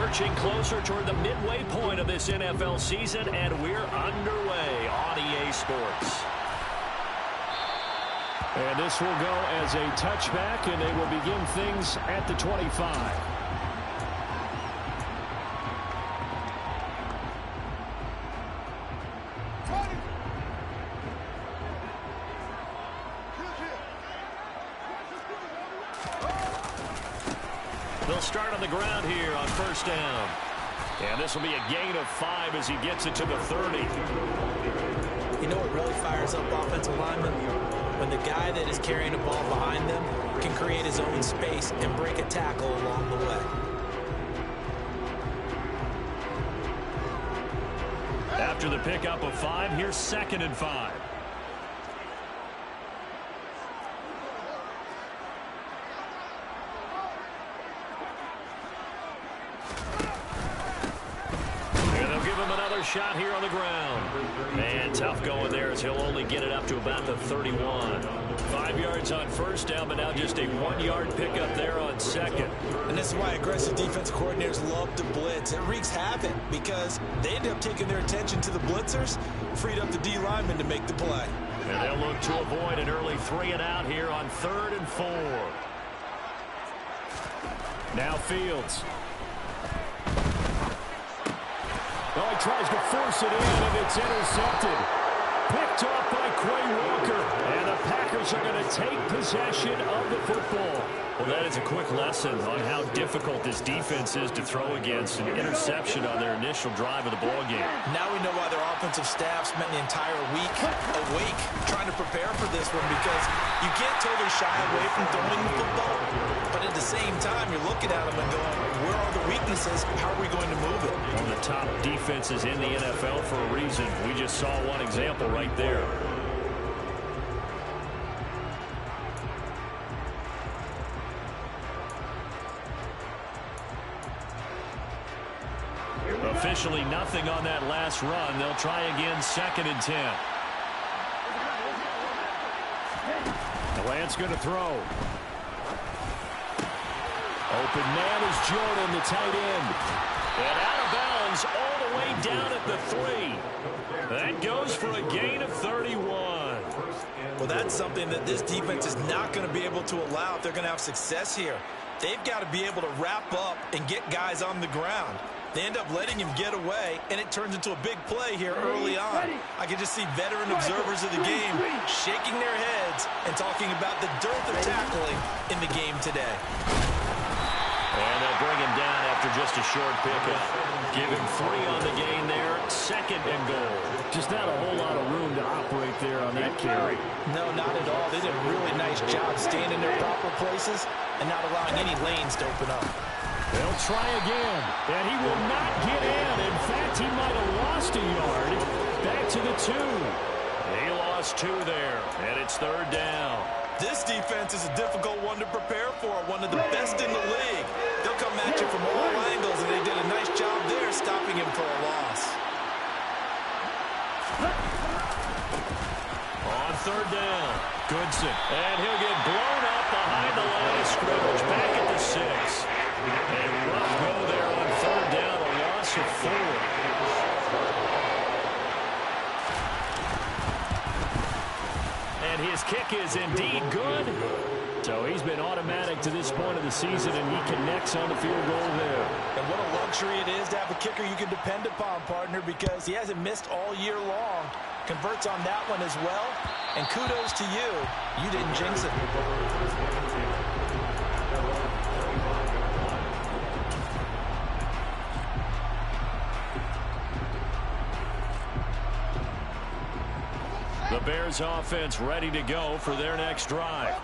Inching closer toward the midway point of this NFL season, and we're underway on EA Sports. And this will go as a touchback, and they will begin things at the 25. They'll start on the ground here on first down. And this will be a gain of 5 as he gets it to the 30. You know what really fires up offensive linemen? When the guy that is carrying the ball behind them can create his own space and break a tackle along the way. After the pickup of 5, here's 2nd and 5. Shot here on the ground. And tough going there as he'll only get it up to about the 31. 5 yards on first down, but now just a 1-yard pickup there on 2nd. And this is why aggressive defense coordinators love to blitz. It wreaks havoc because they end up taking their attention to the blitzers, freed up the D linemen to make the play. And they'll look to avoid an early 3-and-out here on 3rd and 4. Now Fields. Well, he tries to force it in, and it's intercepted. Picked off by Quay Walker. And the Packers are going to take possession of the football. Well, that is a quick lesson on how difficult this defense is to throw against an interception on their initial drive of the ballgame. Now we know why their offensive staff spent the entire week awake trying to prepare for this one, because you can't totally shy away from throwing the football. But at the same time, you're looking at them and going, where are the weaknesses? How are we going to move it? One of the top defenses in the NFL for a reason. We just saw one example right there. Officially nothing on that last run. They'll try again, 2nd and 10. Lance going to throw. Open man is Jordan, the tight end. And out of bounds all the way down at the 3. That goes for a gain of 31. Well, that's something that this defense is not going to be able to allow if they're going to have success here. They've got to be able to wrap up and get guys on the ground. They end up letting him get away, and it turns into a big play here early on. I can just see veteran observers of the game shaking their heads and talking about the dearth of tackling in the game today. And they'll bring him down after just a short pickup. Give him 3 on the gain there, 2nd and goal. Just not a whole lot of room to operate there on that carry. No, not at all. They did a really nice job staying in their proper places and not allowing any lanes to open up. They'll try again, and he will not get in. In fact, he might have lost a yard. Back to the 2. He lost 2 there, and it's 3rd down. This defense is a difficult one to prepare for, one of the best in the league. They'll come at you from all angles, and they did a nice job there stopping him for a loss. On 3rd down, Goodson, and he'll get blown up behind the line of scrimmage, back at the 6. A rough go there on 3rd down, a loss of 4. And his kick is indeed good. So he's been automatic to this point of the season, and he connects on the field goal there. And what a luxury it is to have a kicker you can depend upon, partner, because he hasn't missed all year long. Converts on that one as well. And kudos to you. You didn't jinx it. The Bears offense ready to go for their next drive.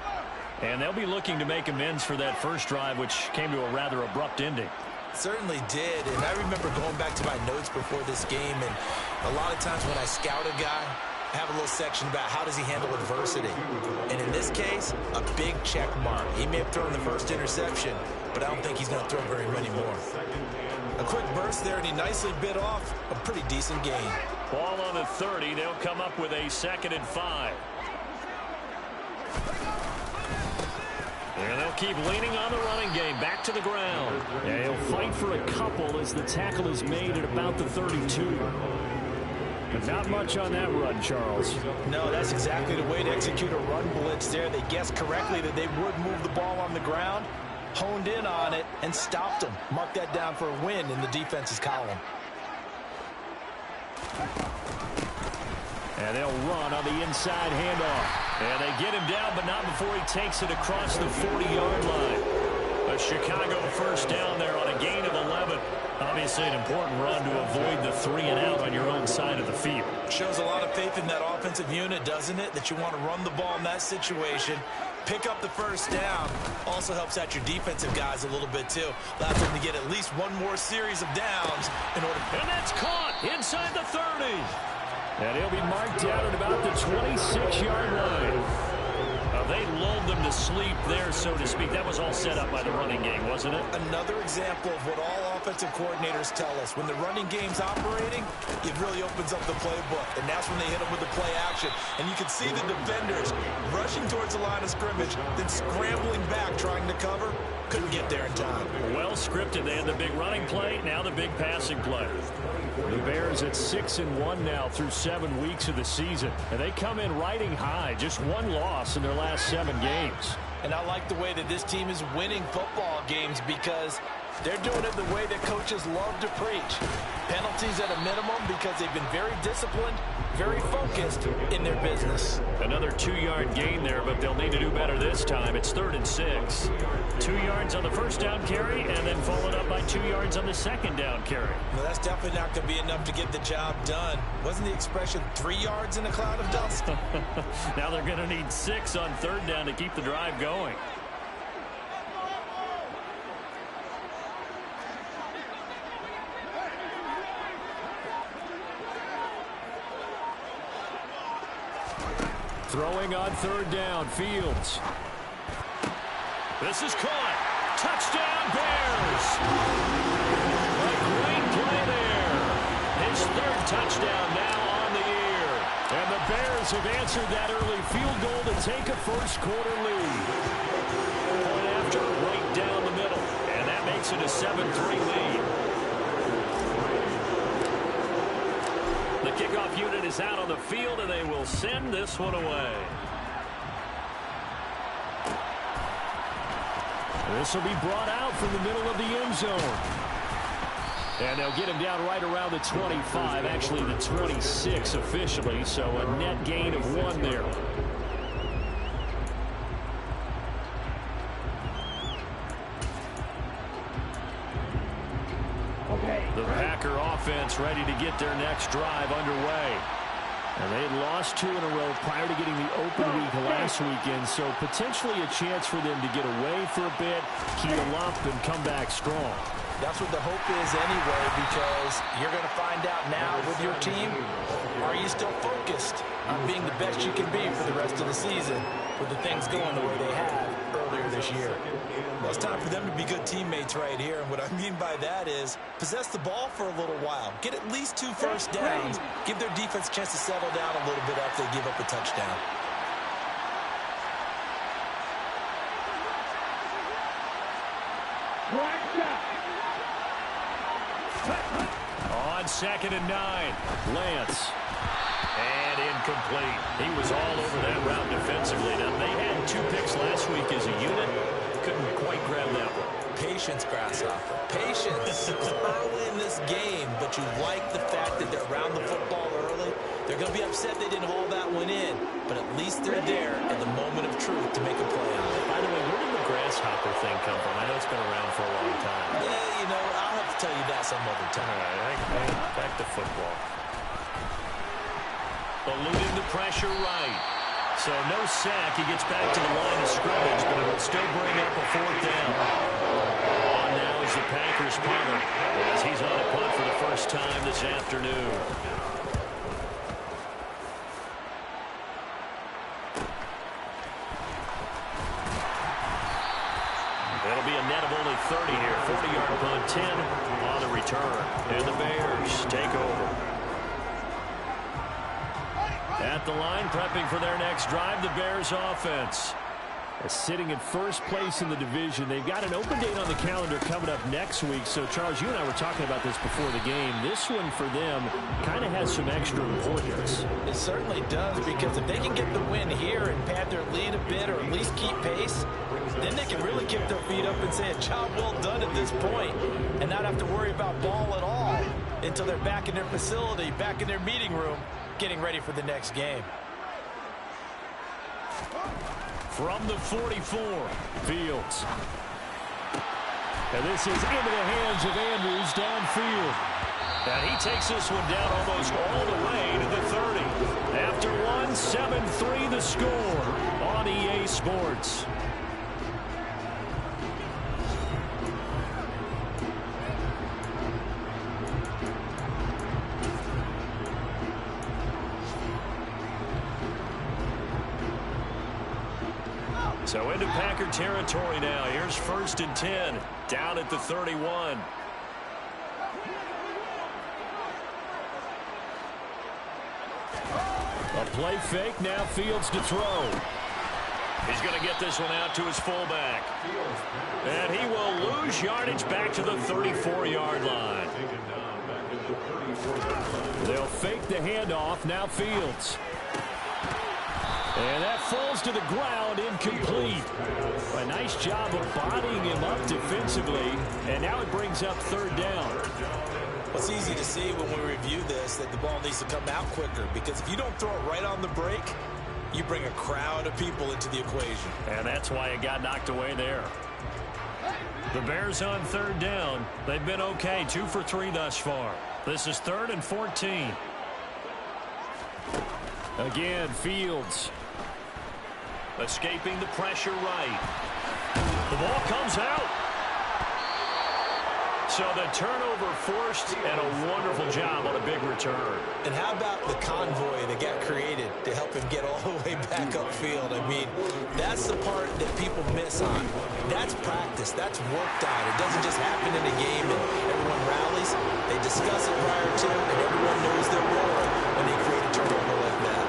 And they'll be looking to make amends for that first drive, which came to a rather abrupt ending. Certainly did, and I remember going back to my notes before this game, and a lot of times when I scout a guy, I have a little section about how does he handle adversity. And in this case, a big check mark. He may have thrown the first interception, but I don't think he's going to throw very many more. A quick burst there, and he nicely bit off a pretty decent gain. Ball on the 30. They'll come up with a 2nd and 5. And they'll keep leaning on the running game. Back to the ground. Yeah, he'll fight for a couple as the tackle is made at about the 32. But not much on that run, Charles. No, that's exactly the way to execute a run blitz there. They guessed correctly that they would move the ball on the ground, honed in on it, and stopped them. Mark that down for a win in the defense's column. And they'll run on the inside handoff. And they get him down, but not before he takes it across the 40-yard line. A Chicago first down there on a gain of 11. Obviously an important run to avoid the 3 and out on your own side of the field. Shows a lot of faith in that offensive unit, doesn't it? That you want to run the ball in that situation. Pick up the first down. Also helps out your defensive guys a little bit, too. Allows them to get at least one more series of downs in order. And that's caught inside the 30. And he'll be marked down at about the 26-yard line. They lulled them to sleep there, so to speak. That was all set up by the running game, wasn't it? Another example of what all offensive coordinators tell us. When the running game's operating, it really opens up the playbook. And that's when they hit them with the play action. And you can see the defenders rushing towards the line of scrimmage, then scrambling back, trying to cover. Couldn't get there in time. Well scripted. They had the big running play, now the big passing play. The Bears at 6-1 now through 7 weeks of the season. And they come in riding high. Just one loss in their last 7 games. And I like the way that this team is winning football games because they're doing it the way that coaches love to preach. Penalties at a minimum because they've been very disciplined, very focused in their business. Another 2-yard gain there, but they'll need to do better this time. It's 3rd and 6. 2 yards on the first down carry, and then followed up by 2 yards on the second down carry. Well, that's definitely not going to be enough to get the job done. Wasn't the expression 3 yards in a cloud of dust? Now they're going to need 6 on 3rd down to keep the drive going. Throwing on 3rd down, Fields. This is caught. Touchdown, Bears. A great play there. His 3rd touchdown now on the year. And the Bears have answered that early field goal to take a first-quarter lead. Point after, right down the middle. And that makes it a 7-3 lead. The kickoff unit is out on the field, and they will send this one away. This will be brought out from the middle of the end zone. And they'll get him down right around the 25, actually the 26 officially, so a net gain of 1 there. The Packer offense ready to get their next drive underway. And they had lost 2 in a row prior to getting the open week last weekend, so potentially a chance for them to get away for a bit, key them up, and come back strong. That's what the hope is anyway, because you're going to find out now with your team, are you still focused on being the best you can be for the rest of the season with the things going the way they have earlier this year? Well, it's time for them to be good teammates right here, and what I mean by that is possess the ball for a little while, get at least 2 first downs, give their defense a chance to settle down a little bit after they give up a touchdown. On 2nd and 9, Lance. And incomplete. He was all over that route defensively. Now, they had 2 picks last week as a unit. Couldn't quite grab that one. Patience, Grasshopper. Patience. It's early in this game, but you like the fact that they're around the football early. They're going to be upset they didn't haul that one in, but at least they're there at the moment of truth to make a play on it. By the way, where did the Grasshopper thing come from? I know it's been around for a long time. Yeah, you know, I'll have to tell you that some other time. All right, back to football. Eluding the pressure right. So no sack. He gets back to the line of scrimmage, but it'll still bring up a 4th down. On now is the Packers punter, as he's on a punt for the first time this afternoon. It'll be a net of only 30 here. 40-yard punt, 10 on the return. And the Bears take over. At the line, prepping for their next drive, the Bears offense. Sitting in first place in the division. They've got an open date on the calendar coming up next week. So, Charles, you and I were talking about this before the game. This one for them kind of has some extra importance. It certainly does, because if they can get the win here and pad their lead a bit or at least keep pace, then they can really kick their feet up and say a job well done at this point and not have to worry about ball at all until they're back in their facility, back in their meeting room, getting ready for the next game. From the 44, Fields. And this is into the hands of Andrews downfield. And he takes this one down almost all the way to the 30. After one, 7-3 the score on EA Sports. So into Packer territory now. Here's 1st and 10, down at the 31. A play fake, now Fields to throw. He's going to get this one out to his fullback. And he will lose yardage back to the 34-yard line. They'll fake the handoff, now Fields. And that falls to the ground, incomplete. A nice job of bodying him up defensively, and now it brings up 3rd down. Well, it's easy to see when we review this that the ball needs to come out quicker, because if you don't throw it right on the break, you bring a crowd of people into the equation. And that's why it got knocked away there. The Bears on 3rd down. They've been okay, 2 for 3 thus far. This is 3rd and 14. Again, Fields. Escaping the pressure right. The ball comes out. So the turnover forced, and a wonderful job on a big return. And how about the convoy that got created to help him get all the way back upfield? I mean, that's the part that people miss on. That's practice. That's worked on. It doesn't just happen in a game and everyone rallies. They discuss it prior to, and everyone knows their role when they create a turnover like that.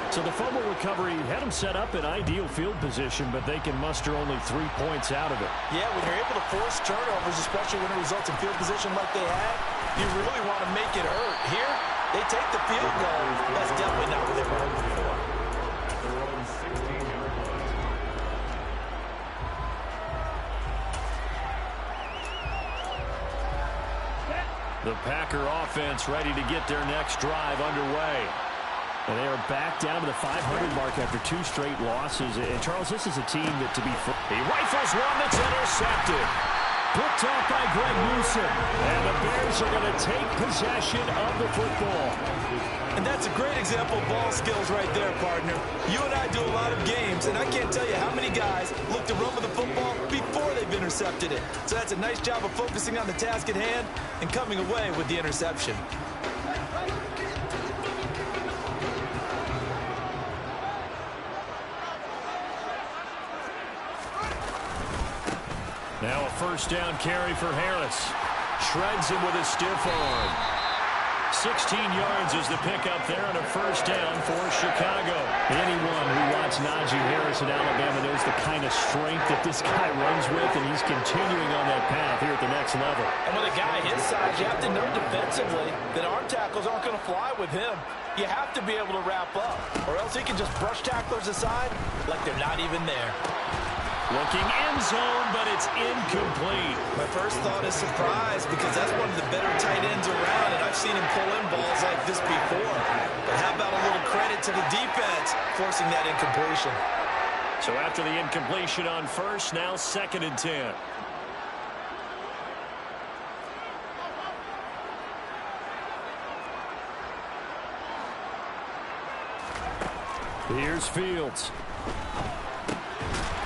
So the fumble recovery had them set up in ideal field position, but they can muster only 3 points out of it. Yeah, when you're able to force turnovers, especially when it results in field position like they had, you really want to make it hurt. Here, they take the field goal. That's definitely not what they were hoping for. The Packer offense ready to get their next drive underway. And they are back down to the 500 mark after 2 straight losses. And, Charles, this is a team that to be... He rifles one that's intercepted. Picked off by Greg Newsom. And the Bears are going to take possession of the football. And that's a great example of ball skills right there, partner. You and I do a lot of games, and I can't tell you how many guys look to run with the football before they've intercepted it. So that's a nice job of focusing on the task at hand and coming away with the interception. Now a 1st down carry for Harris. Shreds him with a stiff arm. 16 yards is the pickup there on a 1st down for Chicago. Anyone who watched Najee Harris in Alabama knows the kind of strength that this guy runs with, and he's continuing on that path here at the next level. And with a guy his size, you have to know defensively that arm tackles aren't going to fly with him. You have to be able to wrap up, or else he can just brush tacklers aside like they're not even there. Looking end zone, but it's incomplete. My first thought is surprise, because that's one of the better tight ends around, and I've seen him pull in balls like this before. But how about a little credit to the defense forcing that incompletion? So after the incompletion on 1st, now 2nd and 10. Here's Fields.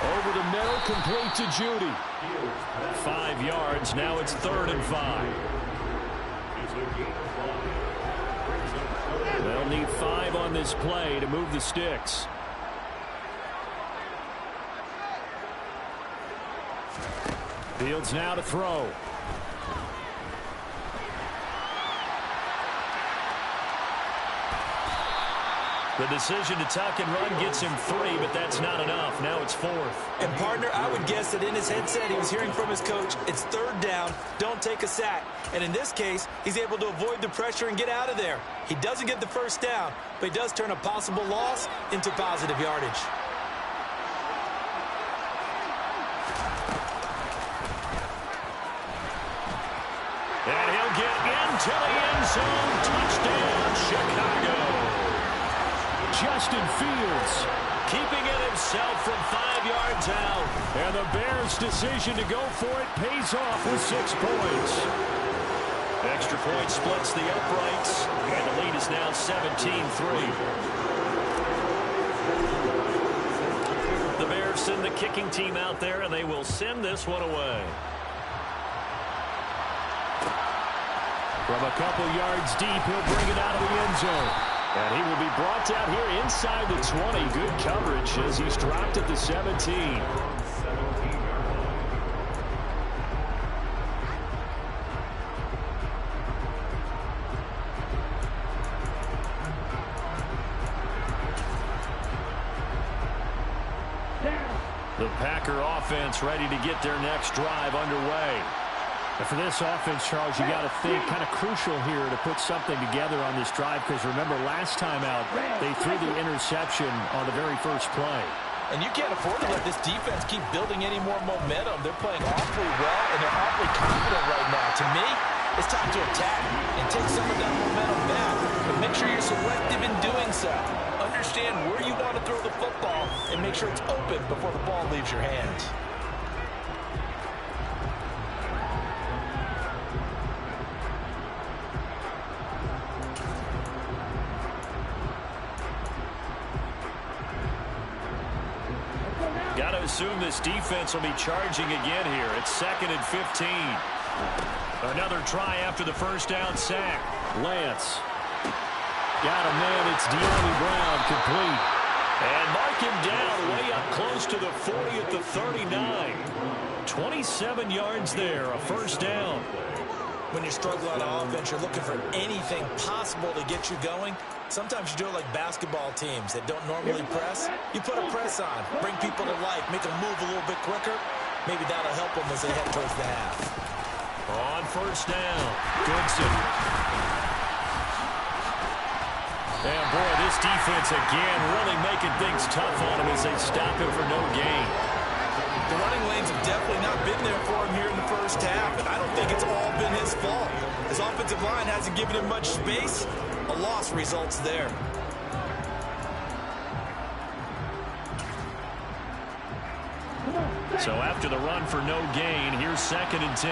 Over the middle, complete to Judy. 5 yards, now it's 3rd and 5. They'll need 5 on this play to move the sticks. Fields now to throw. The decision to tuck and run gets him 3, but that's not enough. Now it's 4th. And, partner, I would guess that in his headset he was hearing from his coach, it's 3rd down, don't take a sack. And in this case, he's able to avoid the pressure and get out of there. He doesn't get the 1st down, but he does turn a possible loss into positive yardage. And he'll get into the end zone. Touchdown, Chicago. Justin Fields keeping it himself from 5 yards out. And the Bears' decision to go for it pays off with 6 points. Extra point splits the uprights, and the lead is now 17-3. The Bears send the kicking team out there, and they will send this one away. From a couple yards deep, he'll bring it out of the end zone. And he will be brought down here inside the 20. Good coverage as he's dropped at the 17. The Packer offense ready to get their next drive underway. And for this offense, Charles, you got to think kind of crucial here to put something together on this drive, because remember last time out they threw the interception on the very first play. And you can't afford to let this defense keep building any more momentum. They're playing awfully well, and they're awfully confident right now. To me, it's time to attack and take some of that momentum back. But make sure you're selective in doing so. Understand where you want to throw the football and make sure it's open before the ball leaves your hands. Got to assume this defense will be charging again here. It's 2nd and 15. Another try after the first down sack. Lance. Got a man. It's De'Armond Brown, complete. And mark him down way up close to the 40 at the 39. 27 yards there, a first down. When you struggle on offense, you're looking for anything possible to get you going. Sometimes you do it like basketball teams that don't normally press. You put a press on, bring people to life, make them move a little bit quicker. Maybe that'll help them as they head towards the half. On first down, Goodson. And boy, this defense again really making things tough on him as they stop him for no gain. The running lanes have definitely not been there for him here in the first half, and I don't think it's all been his fault. His offensive line hasn't given him much space. A loss results there. So after the run for no gain, here's 2nd and 10.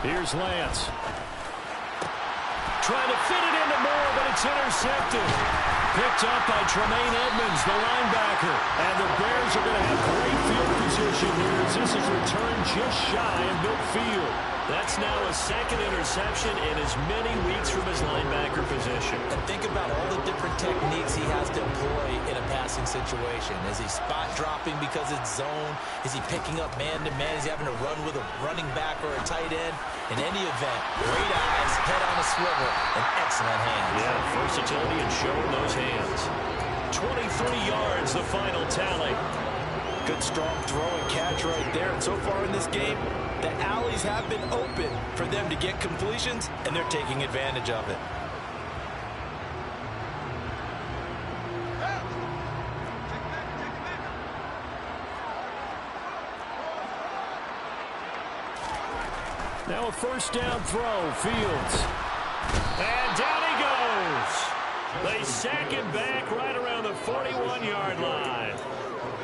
Here's Lance. Trying to fit it into Moore, but it's intercepted. Picked up by Tremaine Edmonds, the linebacker. And the Bears are going to have great field position here as this is returned just shy of midfield. That's now a 2nd interception in as many weeks from his linebacker position. And think about all the different techniques he has to employ in a passing situation. Is he spot dropping because it's zone? Is he picking up man-to-man? Is he having to run with a running back or a tight end? In any event, great eyes, head on a swivel, and excellent hands. Yeah, versatility and showing those hands. 23 yards, the final tally. Good, strong throw and catch right there. And so far in this game, the alleys have been open for them to get completions, and they're taking advantage of it. Now a first down throw, Fields. And down he goes. They sack him back right around the 41-yard line.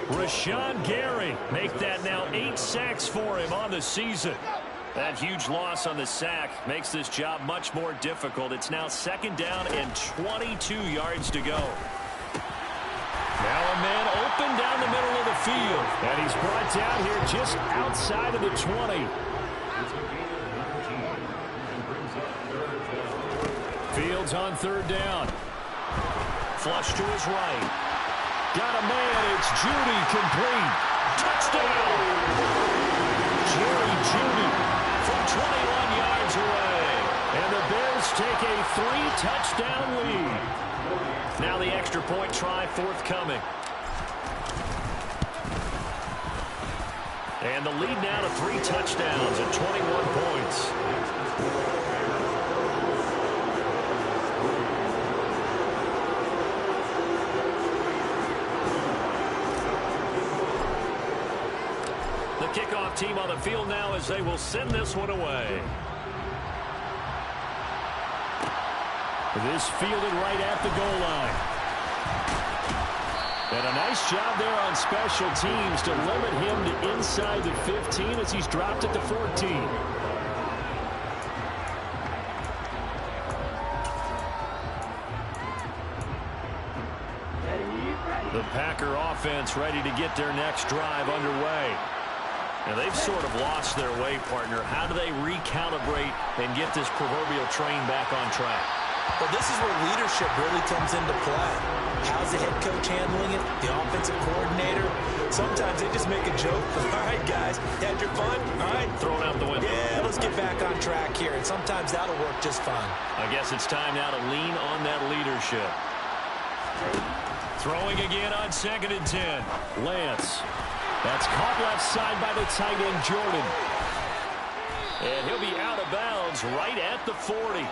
Rashawn Gary make that now 8 sacks for him on the season. That huge loss on the sack makes this job much more difficult. It's now 2nd down and 22 yards to go. Now a man open down the middle of the field. And he's brought down here just outside of the 20. Fields on 3rd down. Flush to his right. Got a man. It's Judy, complete. Touchdown! Jerry Judy from 21 yards away. And the Bears take a 3-touchdown lead. Now the extra point try forthcoming. And the lead now to 3 touchdowns and 21 points. The kickoff team on the field now as they will send this one away. This fielded right at the goal line. And a nice job there on special teams to limit him to inside the 15 as he's dropped at the 14. The Packer offense ready to get their next drive underway. And they've sort of lost their way, partner. How do they recalibrate and get this proverbial train back on track? Well, this is where leadership really comes into play. How's the head coach handling it? The offensive coordinator? Sometimes they just make a joke. All right, guys, had your fun? All right. Throw it out the window. Yeah, let's get back on track here. And sometimes that'll work just fine. I guess it's time now to lean on that leadership. Throwing again on 2nd and 10. Lance. That's caught left side by the tight end, Jordan. And he'll be out of bounds right at the 40.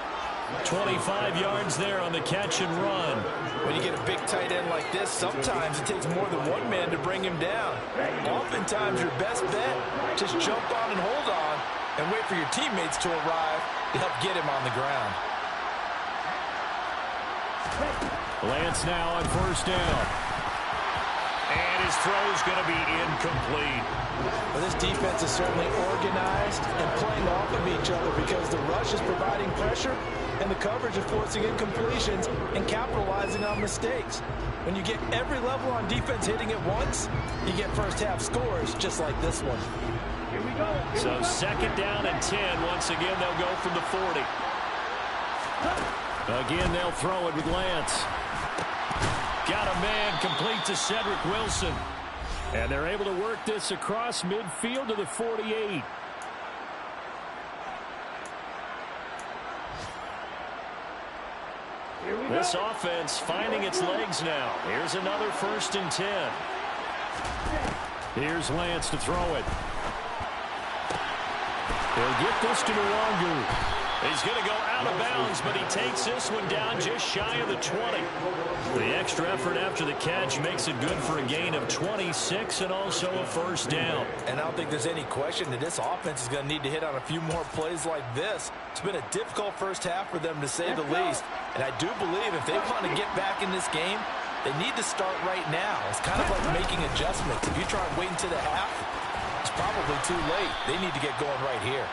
25 yards there on the catch and run. When you get a big tight end like this, sometimes it takes more than one man to bring him down. Oftentimes, your best bet, just jump on and hold on and wait for your teammates to arrive to help get him on the ground. Lance now on 1st down. And his throw's going to be incomplete. Well, this defense is certainly organized and playing off of each other because the rush is providing pressure and the coverage is forcing incompletions and capitalizing on mistakes. When you get every level on defense hitting at once, you get first-half scores just like this one. Here we go. So 2nd down and 10. Once again, they'll go from the 40. Again, they'll throw it with Lance. Got a man complete to Cedric Wilson. And they're able to work this across midfield to the 48. This offense finding its legs now. Here's another 1st and 10. Here's Lance to throw it. They'll get this to Nwangu. He's going to go out of bounds, but he takes this one down just shy of the 20. The extra effort after the catch makes it good for a gain of 26 and also a 1st down. And I don't think there's any question that this offense is going to need to hit on a few more plays like this. It's been a difficult first half for them, to say the least. And I do believe if they want to get back in this game, they need to start right now. It's kind of like making adjustments. If you try and wait until the half, it's probably too late. They need to get going right here.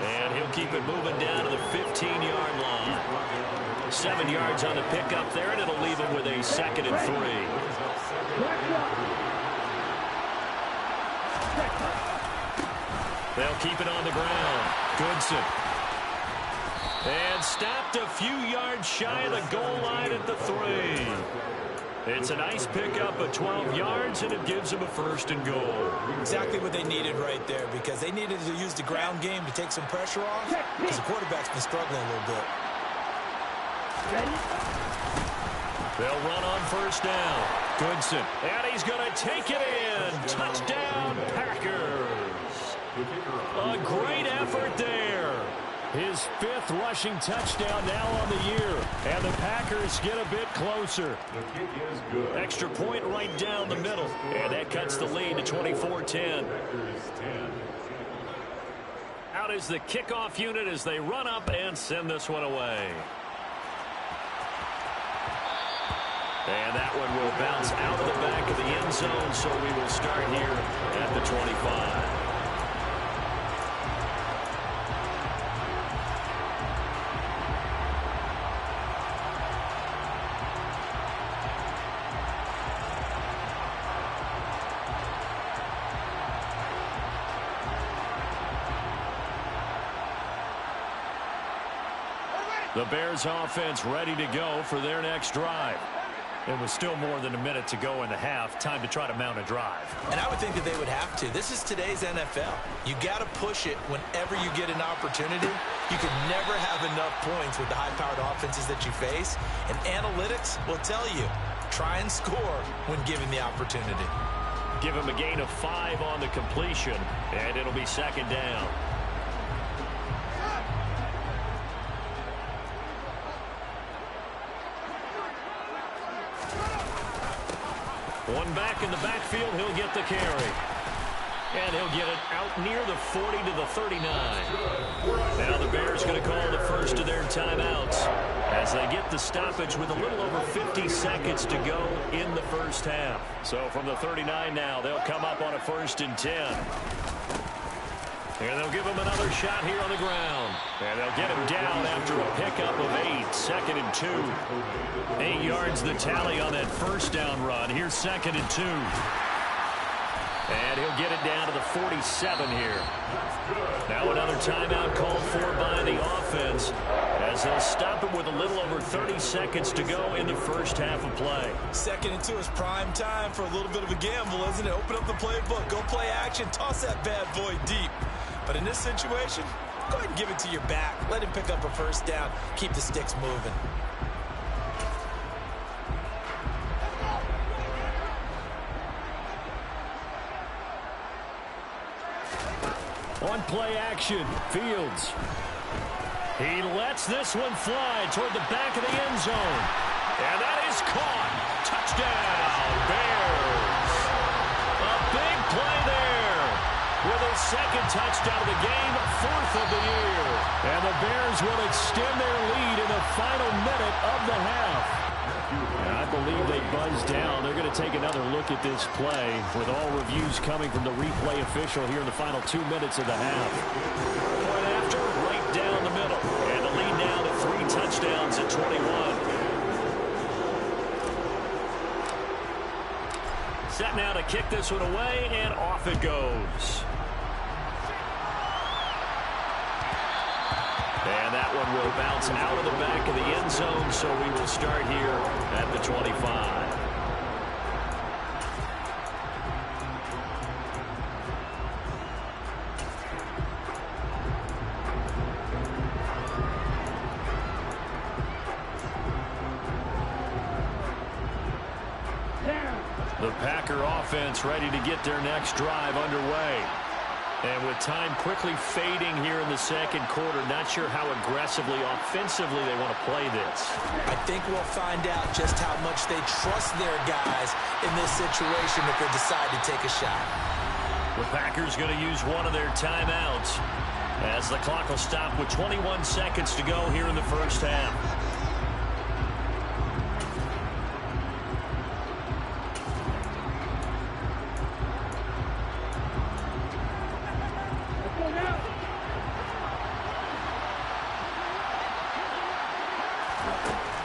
And he'll keep it moving down to the 15-yard line. 7 yards on the pickup there, and it'll leave him with a 2nd and 3. They'll keep it on the ground. Goodson. And stopped a few yards shy of the goal line at the 3. It's a nice pickup of 12 yards, and it gives them a 1st and goal. Exactly what they needed right there, because they needed to use the ground game to take some pressure off, because the quarterback's been struggling a little bit. They'll run on 1st down. Goodson. And he's going to take it in. Touchdown, Packers. A great effort there. His 5th rushing touchdown now on the year. And the Packers get a bit closer. The kick is good. Extra point right down the middle. And that cuts the lead to 24-10. Out is the kickoff unit as they run up and send this one away. And that one will bounce out of the back of the end zone, so we will start here at the 25. The Bears offense ready to go for their next drive. And with still more than a minute to go in the half, time to try to mount a drive. And I would think that they would have to. This is today's NFL. You got to push it whenever you get an opportunity. You can never have enough points with the high-powered offenses that you face. And analytics will tell you, try and score when given the opportunity. Give him a gain of 5 on the completion, and it'll be second down. One back in the backfield, he'll get the carry. And he'll get it out near the 40 to the 39. Now the Bears going to call the first of their timeouts as they get the stoppage with a little over 50 seconds to go in the first half. So from the 39 now, they'll come up on a 1st and 10. And they'll give him another shot here on the ground. And they'll get him down after a pickup of 8, 2nd and 2. 8 yards the tally on that first down run. Here's 2nd and 2. And he'll get it down to the 47 here. Now another timeout called for by the offense as they'll stop it with a little over 30 seconds to go in the first half of play. 2nd and 2 is prime time for a little bit of a gamble, isn't it? Open up the playbook, go play action, toss that bad boy deep. But in this situation, go ahead and give it to your back. Let him pick up a first down. Keep the sticks moving. On play action, Fields. He lets this one fly toward the back of the end zone. And that is caught. Touchdown, Bears. A big play there. With his 2nd touchdown of the game, 4th of the year. And the Bears will extend their lead in the final minute of the half. And I believe they buzzed down. They're going to take another look at this play with all reviews coming from the replay official here in the final 2 minutes of the half. Point after, right down the middle. And the lead now to 3 touchdowns at 21. Set now to kick this one away, and off it goes. And that one will bounce out of the back of the end zone, so we will start here at the 25. The Packer offense ready to get their next drive underway. And with time quickly fading here in the 2nd quarter, not sure how aggressively, offensively they want to play this. I think we'll find out just how much they trust their guys in this situation if they decide to take a shot. The Packers going to use one of their timeouts as the clock will stop with 21 seconds to go here in the first half.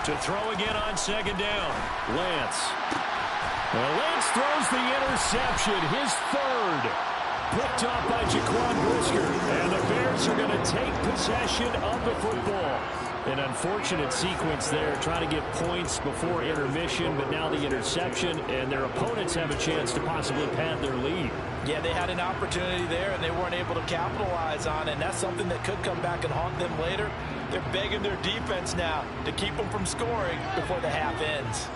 To throw again on 2nd down. Lance. Well, Lance throws the interception, his 3rd. Picked off by Jaquan Brisker. And the Bears are going to take possession of the football. An unfortunate sequence there, trying to get points before intermission, but now the interception, and their opponents have a chance to possibly pad their lead. Yeah, they had an opportunity there, and they weren't able to capitalize on it, and that's something that could come back and haunt them later. They're begging their defense now to keep them from scoring before the half ends.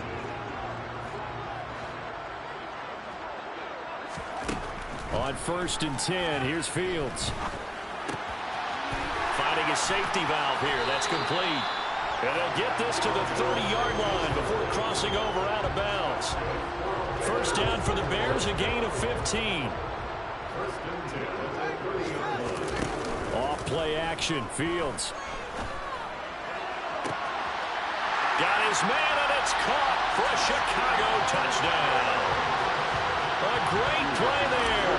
On 1st and 10, here's Fields. Finding a safety valve here. That's complete. And they'll get this to the 30-yard line before crossing over out of bounds. First down for the Bears, a gain of 15. Off play action, Fields. Got his man, and it's caught for a Chicago touchdown. A great play there.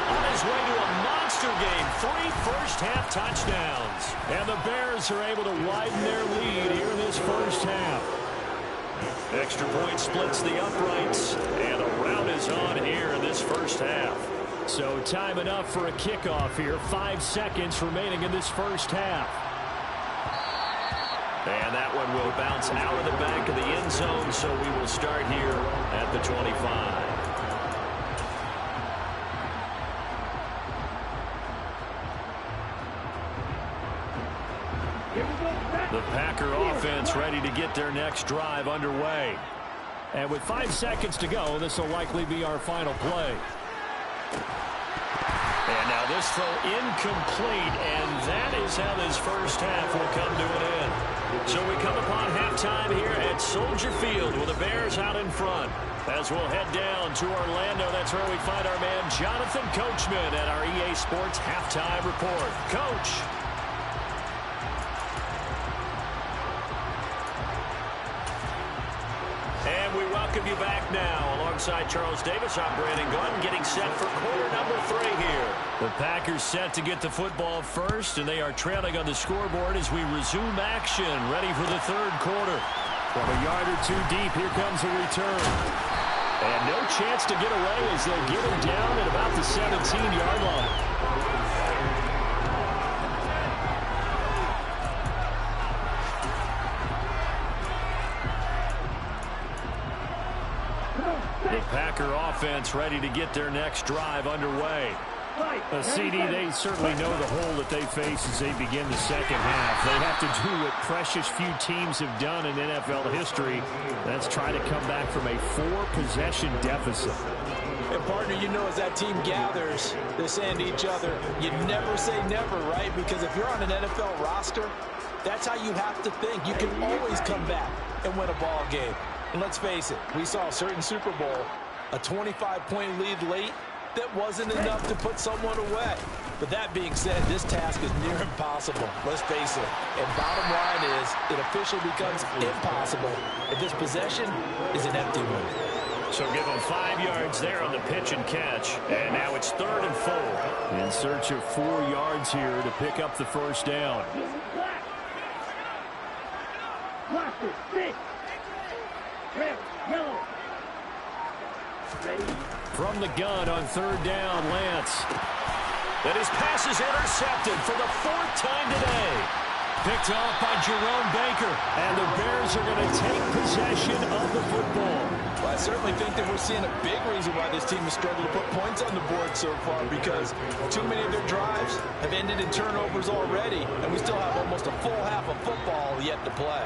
On his way to a monster game, 3 first-half touchdowns. And the Bears are able to widen their lead here in this first half. Extra point splits the uprights, and a rout is on here in this first half. So time enough for a kickoff here. 5 seconds remaining in this first half. And that one will bounce out of the back of the end zone, so we will start here at the 25. The Packer offense ready to get their next drive underway. And with 5 seconds to go, this will likely be our final play. And now this throw incomplete, and that is how this first half will come to an end. So we come upon halftime here at Soldier Field with the Bears out in front. As we'll head down to Orlando, that's where we find our man Jonathan Coachman at our EA Sports Halftime Report. Coach. And we welcome you back now. Alongside Charles Davis, I'm Brandon Gordon, getting set for quarter number 3 here. The Packers set to get the football first, and they are trailing on the scoreboard as we resume action, ready for the third quarter. From a yard or two deep, here comes a return. And no chance to get away as they'll get him down at about the 17-yard line. The Packer offense ready to get their next drive underway. CD, they certainly know the hole that they face as they begin the second half. They have to do what precious few teams have done in NFL history. That's try to come back from a 4-possession deficit. And partner, you know, as that team gathers, they're saying to each other, you never say never, right? Because if you're on an NFL roster, that's how you have to think. You can always come back and win a ball game. And let's face it, we saw a certain Super Bowl, a 25-point lead late, that wasn't enough to put someone away. But that being said, this task is near impossible. Let's face it. And bottom line is, it officially becomes impossible if this possession is an empty one. So give them 5 yards there on the pitch and catch. And now it's 3rd and 4. In search of 4 yards here to pick up the first down. From the gun on 3rd down, Lance. And his pass is intercepted for the 4th time today. Picked off by Jerome Baker. And the Bears are going to take possession of the football. Well, I certainly think that we're seeing a big reason why this team has struggled to put points on the board so far, because too many of their drives have ended in turnovers already, and we still have almost a full half of football yet to play.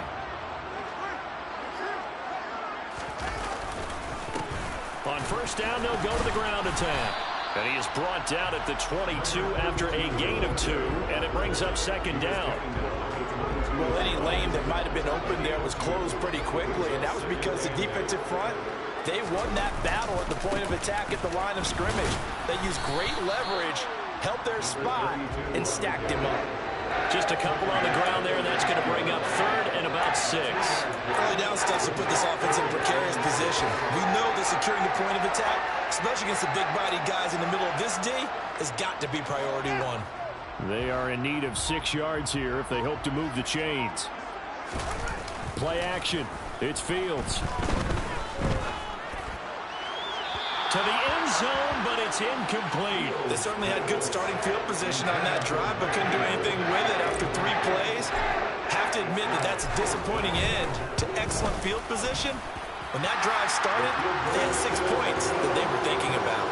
On first down, they'll go to the ground attack. And he is brought down at the 22 after a gain of 2, and it brings up 2nd down. Well, any lane that might have been open there was closed pretty quickly, and that was because the defensive front, they won that battle at the point of attack at the line of scrimmage. They used great leverage, held their spot, and stacked him up. Just a couple on the ground there, and that's going to bring up 3rd and about 6. Early down stuff to put this offense in a precarious position. We know that securing the point of attack, especially against the big-bodied guys in the middle of this D, has got to be priority 1. They are in need of 6 yards here if they hope to move the chains. Play action. It's Fields. To the end zone, but it's incomplete. They certainly had good starting field position on that drive, but couldn't do anything with it after 3 plays. Have to admit that that's a disappointing end to excellent field position. When that drive started, they had 6 points that they were thinking about.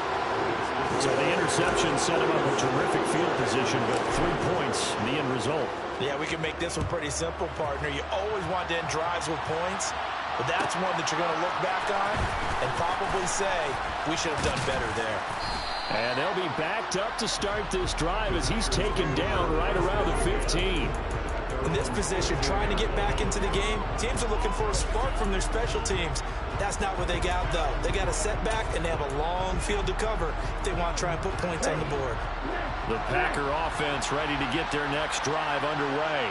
So the interception set him up a terrific field position, but 3 points, the end result. Yeah, we can make this one pretty simple, partner. You always want to end drives with points, but that's one that you're going to look back on and probably say, we should have done better there. And they'll be backed up to start this drive as he's taken down right around the 15. In this position, trying to get back into the game, teams are looking for a spark from their special teams. That's not what they got, though. They got a setback, and they have a long field to cover if they want to try and put points on the board. The Packer offense ready to get their next drive underway.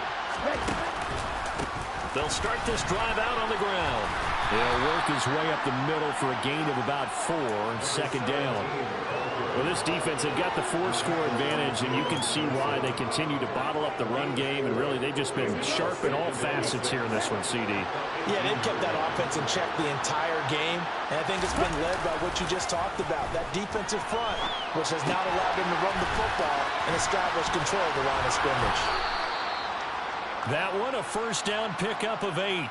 They'll start this drive out on the ground. They'll work his way up the middle for a gain of about 4, 2nd down. Well, this defense, they've got the 4-score advantage, and you can see why they continue to bottle up the run game, and really they've just been sharp in all facets here in this one, CD. Yeah, they've kept that offense in check the entire game, and I think it's been led by what you just talked about, that defensive front, which has not allowed them to run the football and establish control of the line of scrimmage. That one, a first down pickup of 8.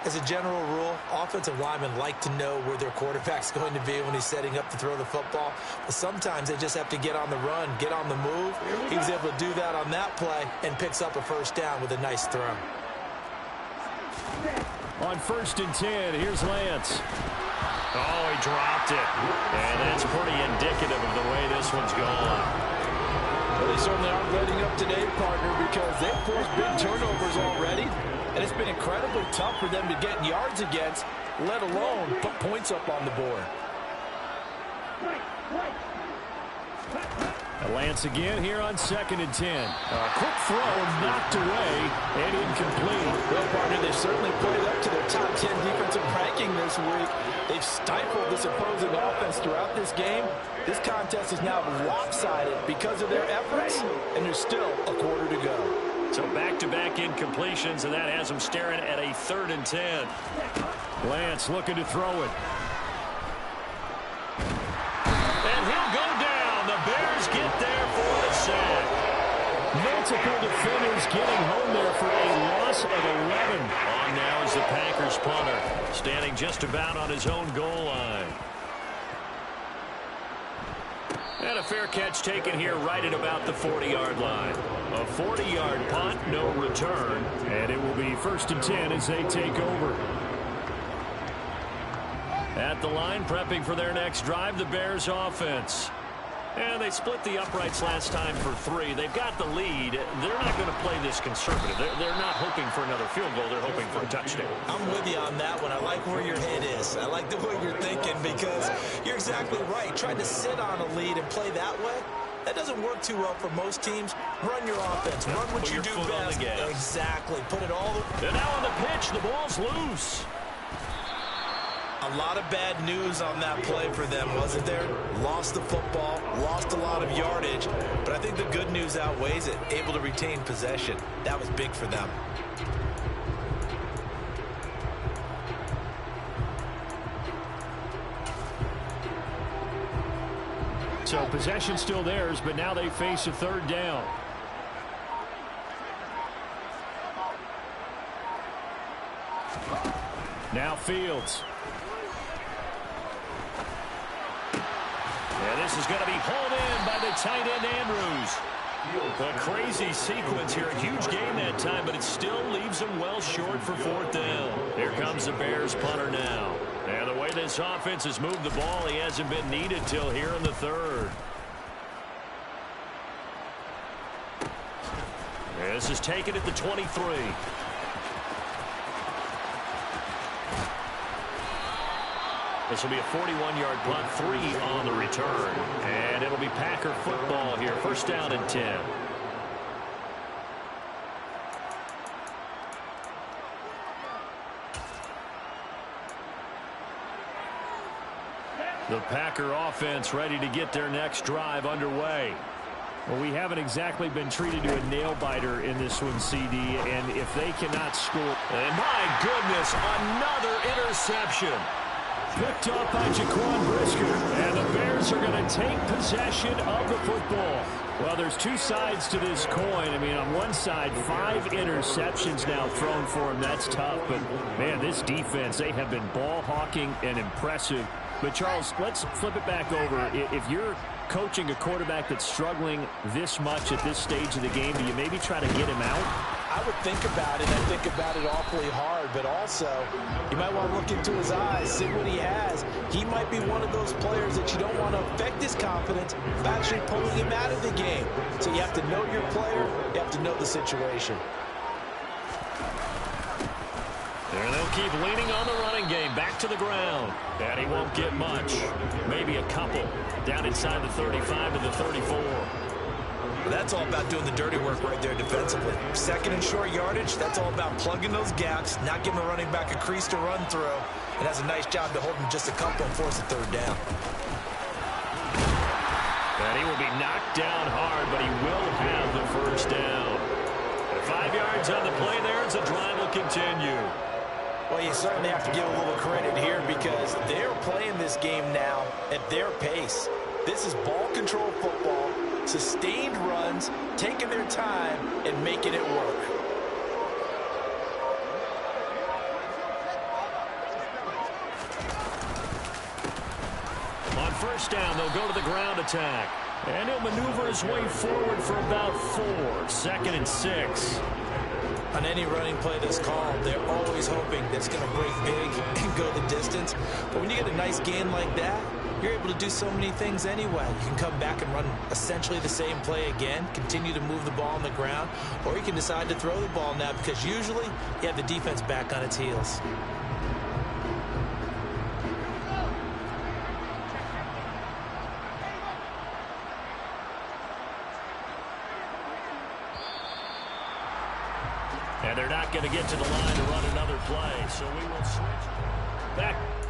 As a general rule, offensive linemen like to know where their quarterback's going to be when he's setting up to throw the football. But sometimes they just have to get on the run, get on the move. He was able to do that on that play and picks up a first down with a nice throw. On 1st and 10, here's Lance. Oh, he dropped it. And that's pretty indicative of the way this one's gone. Well, they certainly aren't letting up today, partner, because they've forced big turnovers already. And it's been incredibly tough for them to get yards against, let alone put points up on the board. Lance again here on 2nd and 10. A quick throw knocked away and incomplete. Well, partner, they've certainly played up to their top 10 defensive ranking this week. They've stifled this opposing offense throughout this game. This contest is now lopsided because of their efforts, and there's still a quarter to go. So back-to-back incompletions, and that has them staring at a 3rd and 10. Lance looking to throw it. And he'll go down. The Bears get there for the sack. Multiple defenders getting home there for a loss of 11. On now is the Packers punter, standing just about on his own goal line. And a fair catch taken here right at about the 40-yard line. A 40-yard punt, no return. And it will be 1st and 10 as they take over. At the line, prepping for their next drive, the Bears offense. And they split the uprights last time for 3. They've got the lead. They're not going to play this conservative. They're not hoping for another field goal. They're hoping for a touchdown. I'm with you on that one. I like where your head is. I like the way you're thinking because you're exactly right. Trying to sit on a lead and play that way, that doesn't work too well for most teams. Run your offense. Run what you do best. Exactly. Put it all. And now on the pitch, the ball's loose. A lot of bad news on that play for them, wasn't there? Lost the football, lost a lot of yardage, but I think the good news outweighs it. Able to retain possession. That was big for them. So possession still theirs, but now they face a 3rd down. Now Fields. And this is going to be hauled in by the tight end, Andrews. A crazy sequence here. A huge game that time, but it still leaves them well short for 4th down. Here comes the Bears punter now. And the way this offense has moved the ball, he hasn't been needed till here in the 3rd. This is taken at the 23. This will be a 41-yard punt, 3 on the return. And it'll be Packer football here. 1st down and 10. The Packer offense ready to get their next drive underway. Well, we haven't exactly been treated to a nail-biter in this one, CD, and if they cannot score... And my goodness, another interception. Picked up by Jaquan Brisker, and the Bears are going to take possession of the football. Well, there's 2 sides to this coin. I mean, on one side, 5 interceptions now thrown for him. That's tough, but, man, this defense, they have been ball-hawking and impressive. But, Charles, let's flip it back over. If you're coaching a quarterback that's struggling this much at this stage of the game, do you maybe try to get him out? I would think about it. I think about it awfully hard, but also you might want to look into his eyes, see what he has. He might be one of those players that you don't want to affect his confidence by actually pulling him out of the game. So you have to know your player. You have to know the situation. And they'll keep leaning on the running game. Back to the ground. And he won't get much. Maybe a couple. Down inside the 35 to the 34. That's all about doing the dirty work right there defensively. 2nd and short yardage, that's all about plugging those gaps, not giving a running back a crease to run through. It has a nice job to hold him just a couple and force a 3rd down. And he will be knocked down hard, but he will have the 1st down. 5 yards on the play there as the drive will continue. Well, you certainly have to give a little credit here because they're playing this game now at their pace. This is ball control football, sustained runs, taking their time, and making it work. down. They'll go to the ground attack. And he'll maneuver his way forward for about 4. 2nd and 6. On any running play that's called, they're always hoping that it's going to break big and go the distance. But when you get a nice gain like that, you're able to do so many things anyway. You can come back and run essentially the same play again, continue to move the ball on the ground, or you can decide to throw the ball now because usually you have the defense back on its heels. And they're not going to get to the line to run another play, so we will switch back.